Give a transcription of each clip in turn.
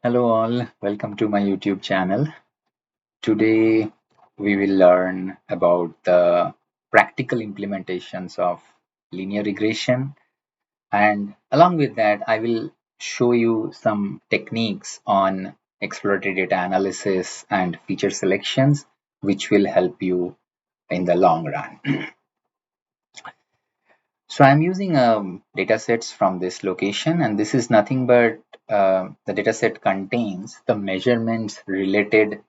Hello all, welcome to my YouTube channel. Today we will learn about the practical implementations of linear regression, and along with that I will show you some techniques on exploratory data analysis and feature selections which will help you in the long run. So I'm using data sets from this location, and this is nothing but the data set contains the measurements related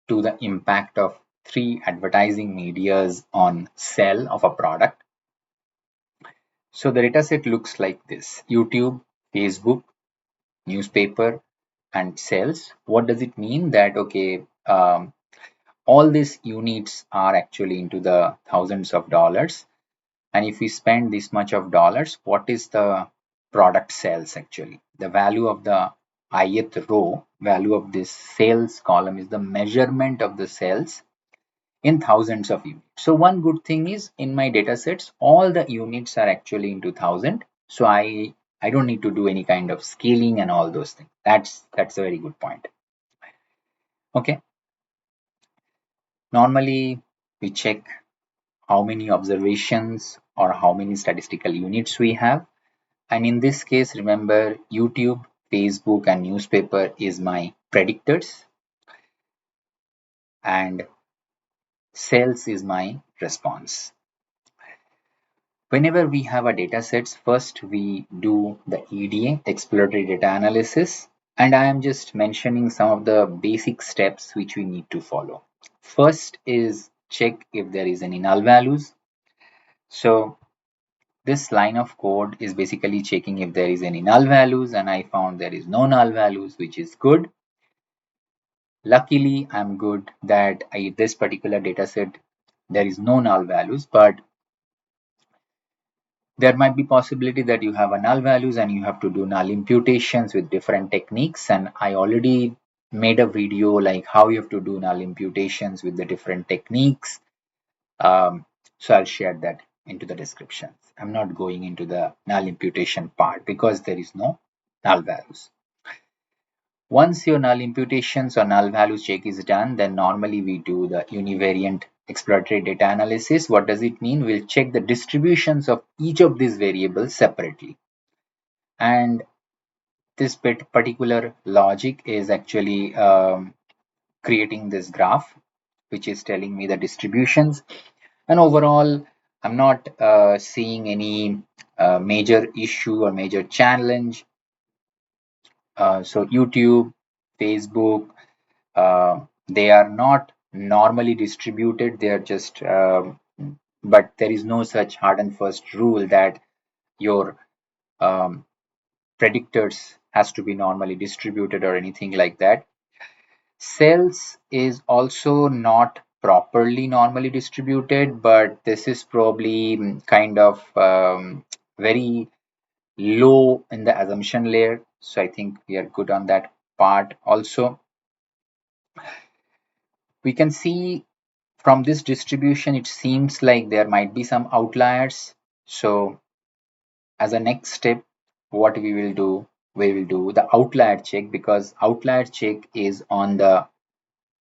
to the impact of three advertising medias on sale of a product. So the data set looks like this: YouTube, Facebook, newspaper, and sales. What does it mean? That all these units are actually into the thousands of dollars, and if we spend this much of dollars, what is the product sales actually? The value of the ith row, value of this sales column is the measurement of the sales in thousands of units. So one good thing is in my data sets, all the units are actually into thousand. So I don't need to do any kind of scaling and all those things. That's a very good point. Okay. Normally we check how many observations or how many statistical units we have. And in this case, remember YouTube, Facebook, and newspaper is my predictors, and sales is my response. Whenever we have a data sets, first we do the EDA, exploratory data analysis, and I am just mentioning some of the basic steps which we need to follow. First is check if there is any null values. So this line of code is basically checking if there is any null values, and I found there is no null values, which is good. Luckily, I'm good that this particular data set there is no null values, but there might be possibility that you have a null values and you have to do null imputations with different techniques, and I already made a video like how you have to do null imputations with the different techniques. So I'll share that into the description. I'm not going into the null imputation part because there is no null values. Once your null imputations or null values check is done, then normally we do the univariate exploratory data analysis. What does it mean? We'll check the distributions of each of these variables separately. And this particular logic is actually creating this graph, which is telling me the distributions. And overall, I'm not seeing any major issue or major challenge. So YouTube, Facebook, they are not normally distributed. They are just, but there is no such hard and fast rule that your um, predictors has to be normally distributed or anything like that. Sales is also not properly normally distributed, but this is probably kind of very low in the assumption layer. So I think we are good on that part also. We can see from this distribution, it seems like there might be some outliers. So as a next step, what we will do the outlier check, because outlier check is on the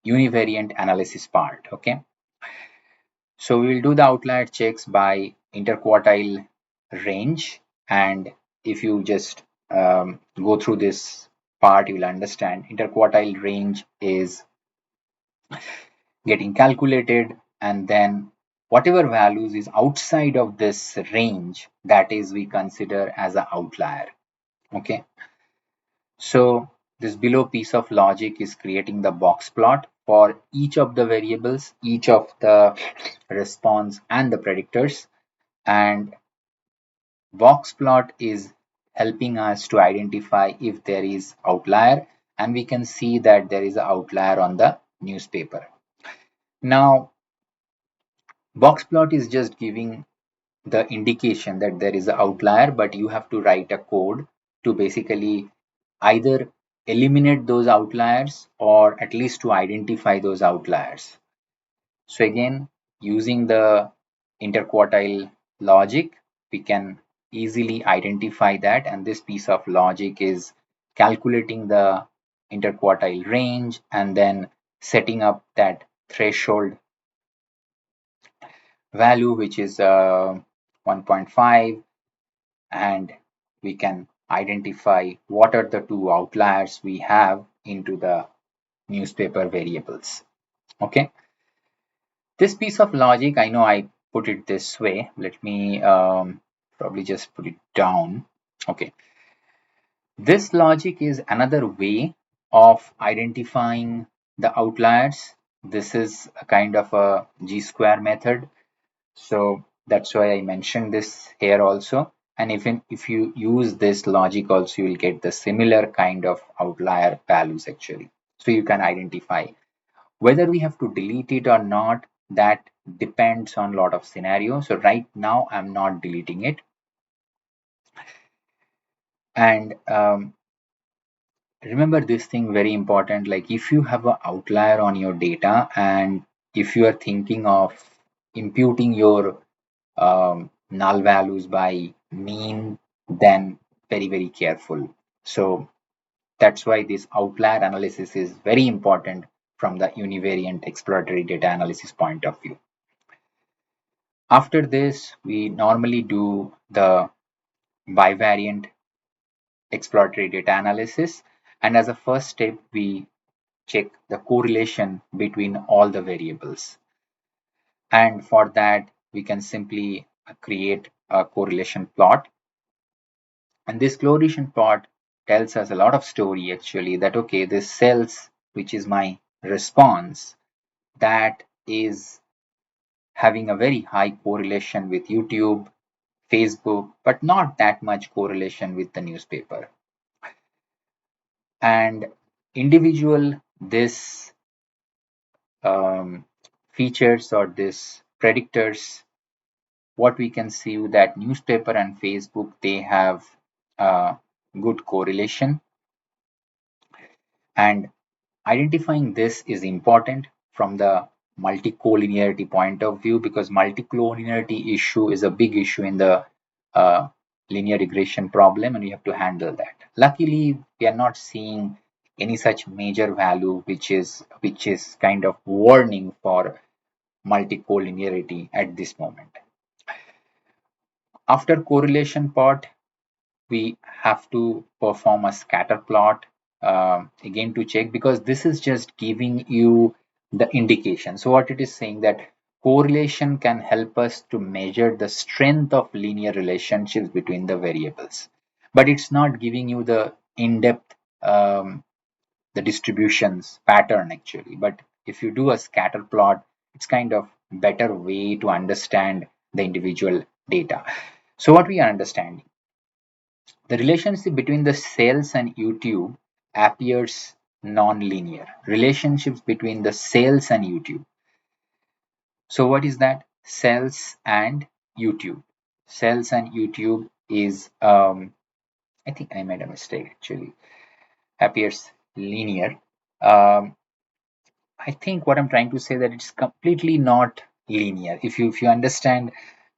univariate analysis part. Okay, so we will do the outlier checks by interquartile range, and if you just go through this part, you will understand interquartile range is getting calculated, and then whatever values is outside of this range, that is we consider as an outlier. Okay, so this below piece of logic is creating the box plot for each of the variables, each of the response and the predictors, and box plot is helping us to identify if there is outlier, and we can see that there is an outlier on the newspaper. Now box plot is just giving the indication that there is an outlier, but you have to write a code to basically either eliminate those outliers or at least to identify those outliers. So again, using the interquartile logic, we can easily identify that, and this piece of logic is calculating the interquartile range, and then setting up that threshold value, which is 1.5, and we can identify what are the two outliers we have into the newspaper variables. Okay, this piece of logic, I know I put it this way. Let me probably just put it down. Okay, this logic is another way of identifying the outliers. This is a kind of a G-square method. So that's why I mentioned this here also. And even if you use this logic also, you will get the similar kind of outlier values actually. So you can identify whether we have to delete it or not. That depends on a lot of scenarios. So right now I'm not deleting it. And remember this thing very important, like if you have an outlier on your data and if you are thinking of imputing your null values by mean, then very careful. So that's why this outlier analysis is very important from the univariate exploratory data analysis point of view. After this, we normally do the bivariant exploratory data analysis, and as a first step we check the correlation between all the variables. And for that, we can simply create a correlation plot. And this correlation plot tells us a lot of story actually, that okay, this cells, which is my response, that is having a very high correlation with YouTube, Facebook, but not that much correlation with the newspaper. And individual this features or this predictors, what we can see that newspaper and Facebook, they have good correlation. And identifying this is important from the multicollinearity point of view, because multicollinearity issue is a big issue in the uh, linear regression problem, and we have to handle that. Luckily, we are not seeing any such major value which is kind of warning for multicollinearity at this moment. After correlation part, we have to perform a scatter plot again to check, because this is just giving you the indication. So what it is saying, that correlation can help us to measure the strength of linear relationships between the variables, but it's not giving you the in-depth the distributions pattern actually. But if you do a scatter plot, it's kind of better way to understand the individual data. So what we are understanding, the relationship between the cells and YouTube appears non-linear. Relationships between the cells and YouTube. So what is that? Cells and YouTube. Cells and YouTube is, I think I made a mistake actually, appears linear. Um, I think what I'm trying to say that it's completely not linear. If you understand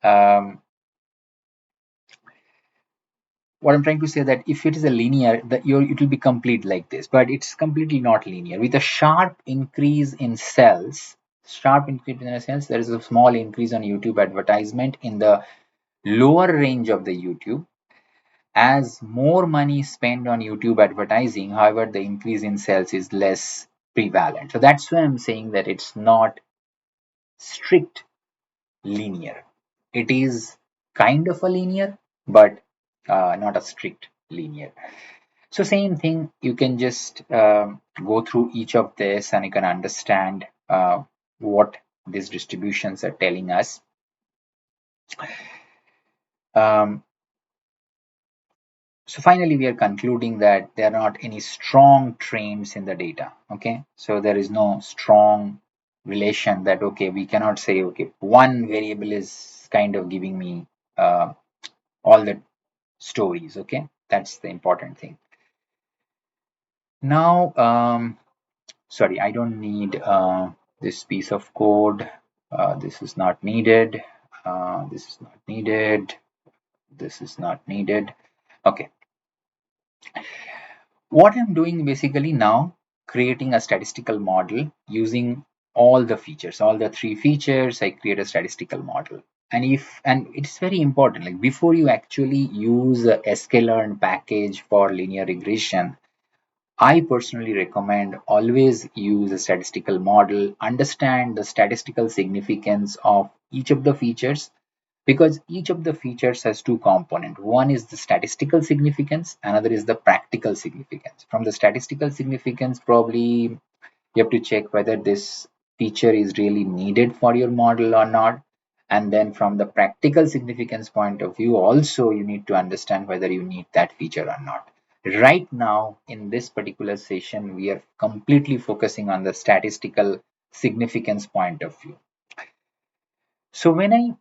um, what I'm trying to say, that if it is a linear, it will be complete like this, but it's completely not linear. With a sharp increase in cells, there is a small increase on YouTube advertisement in the lower range of the YouTube. As more money spent on YouTube advertising, however, the increase in sales is less prevalent. So that's why I'm saying that it's not strict linear. It is kind of a linear, but not a strict linear. So same thing, you can just go through each of this and you can understand what these distributions are telling us. Um, so finally, we are concluding that there are not any strong trends in the data. Okay, so there is no strong relation that okay, we cannot say okay, one variable is kind of giving me all the stories. Okay, that's the important thing. Now, sorry, I don't need this piece of code. This is not needed. This is not needed. This is not needed. Okay. What I'm doing basically now, creating a statistical model using all the features, all the three features. I create a statistical model. And it's very important, like before you actually use a sklearn package for linear regression, I personally recommend always use a statistical model, understand the statistical significance of each of the features, because each of the features has two components. One is the statistical significance, another is the practical significance. From the statistical significance, probably you have to check whether this feature is really needed for your model or not. And then from the practical significance point of view, also you need to understand whether you need that feature or not. Right now, in this particular session, we are completely focusing on the statistical significance point of view. So when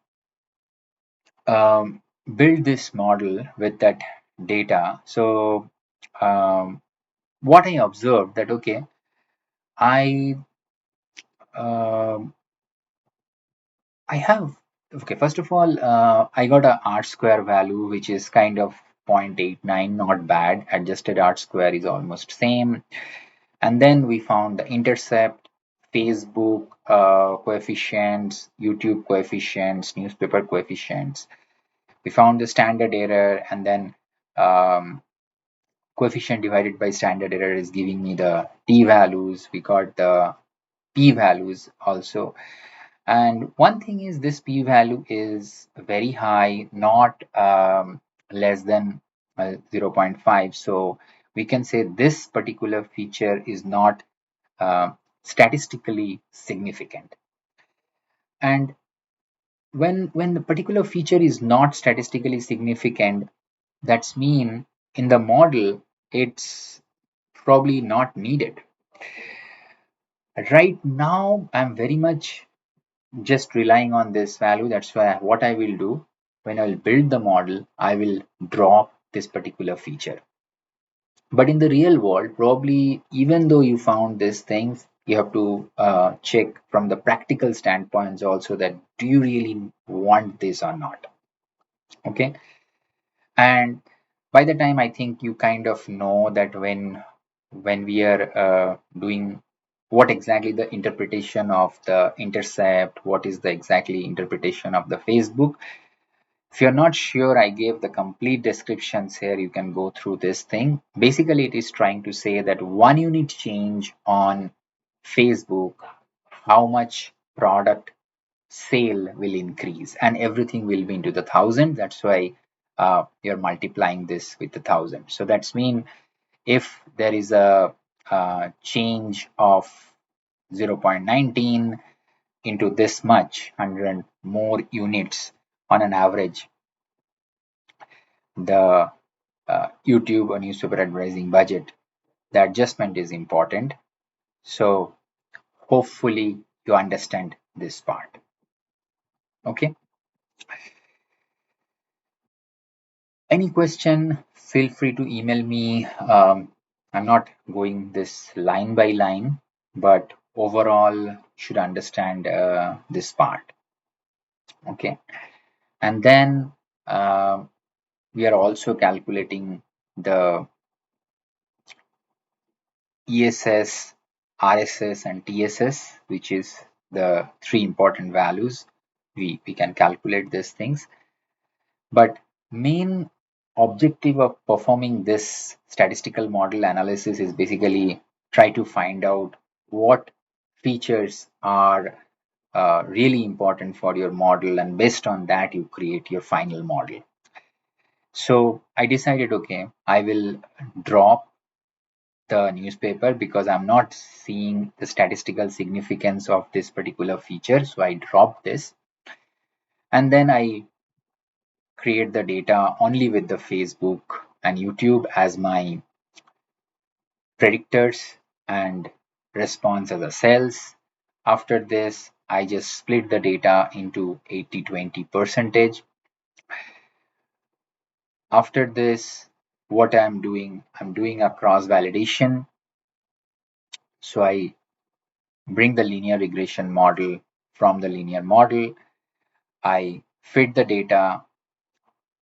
I build this model with that data, so what I observed that, okay, I um I have, okay, first of all, I got a R square value, which is kind of 0.89, not bad. Adjusted R square is almost same. And then we found the intercept, Facebook coefficients, YouTube coefficients, newspaper coefficients. We found the standard error, and then um, coefficient divided by standard error is giving me the t values. We got the p values also. And one thing is, this p-value is very high, not less than 0 0.5. So we can say this particular feature is not uh, statistically significant. And when the particular feature is not statistically significant, that's mean in the model it's probably not needed. Right now, I'm very much just relying on this value. That's why what I will do, when I will build the model, I will drop this particular feature. But in the real world, probably even though you found these things, you have to check from the practical standpoints also, that do you really want this or not? Okay. And by the time, I think you kind of know that when we are doing what exactly the interpretation of the intercept, what is the exactly interpretation of the Facebook. If you're not sure, I gave the complete descriptions here. You can go through this thing. Basically, it is trying to say that 1 unit change on Facebook, how much product sale will increase, and everything will be into the thousand. That's why you're multiplying this with the thousand. So that's mean if there is a change of 0.19 into this much 100 more units on an average, the YouTube or newspaper advertising budget, the adjustment is important. So hopefully you understand this part. Okay. Any question, feel free to email me. I'm not going this line by line, but overall should understand this part. Okay. And then uh, we are also calculating the ESS, RSS, and TSS, which is the three important values. We can calculate these things. But main objective of performing this statistical model analysis is basically try to find out what features are really important for your model, and based on that you create your final model. So I decided, okay, I will drop the newspaper because I'm not seeing the statistical significance of this particular feature. So I dropped this, and then I create the data only with the Facebook and YouTube as my predictors and response as a cells. After this, I just split the data into 80-20 percentage. After this, what I'm doing a cross validation. So I bring the linear regression model from the linear model. I fit the data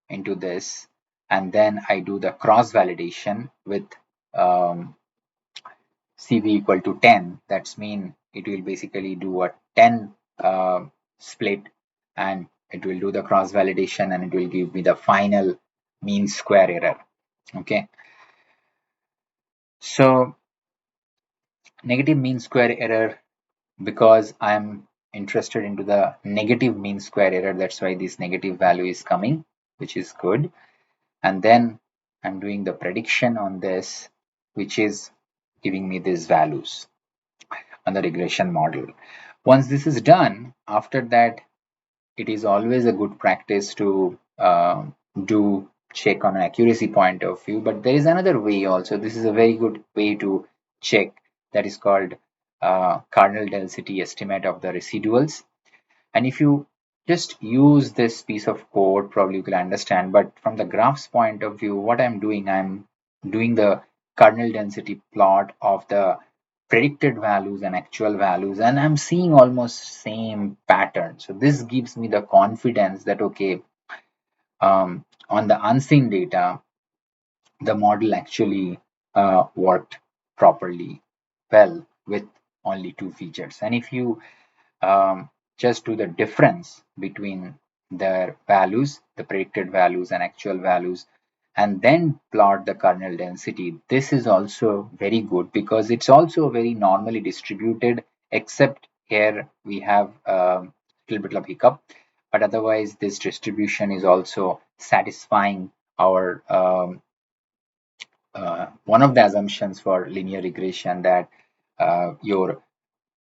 into this, and then I do the cross validation with CV equal to 10, that's mean it will basically do a 10 split, and it will do the cross validation, and it will give me the final mean square error. Okay, so negative mean square error, because I'm interested into the negative mean square error, that's why this negative value is coming, which is good. And then I'm doing the prediction on this, which is giving me these values on the regression model. Once this is done, after that, it is always a good practice to do check on an accuracy point of view. But there is another way also. This is a very good way to check, that is called cardinal density estimate of the residuals. And if you just use this piece of code, probably you can understand. But from the graphs point of view, what I'm doing the cardinal density plot of the predicted values and actual values, and I'm seeing almost same pattern. So this gives me the confidence that, okay, on the unseen data, the model actually worked properly well with only two features. And if you just do the difference between their values, the predicted values and actual values, and then plot the kernel density. This is also very good because it's also very normally distributed, except here we have a little bit of hiccup. But otherwise, this distribution is also satisfying our one of the assumptions for linear regression, that your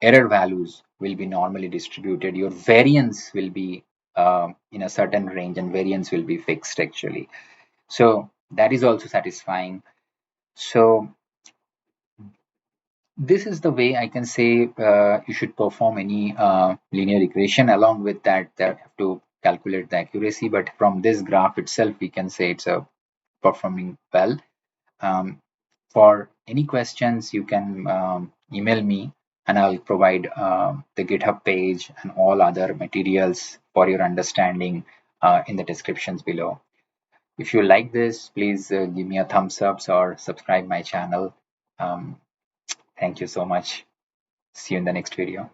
error values will be normally distributed, your variance will be in a certain range, and variance will be fixed actually. So that is also satisfying. So this is the way I can say you should perform any linear regression. Along with that, they have to calculate the accuracy. But from this graph itself, we can say it's a performing well. For any questions, you can email me, and I'll provide the GitHub page and all other materials for your understanding in the descriptions below. If you like this, please give me a thumbs up or subscribe my channel. Thank you so much. See you in the next video.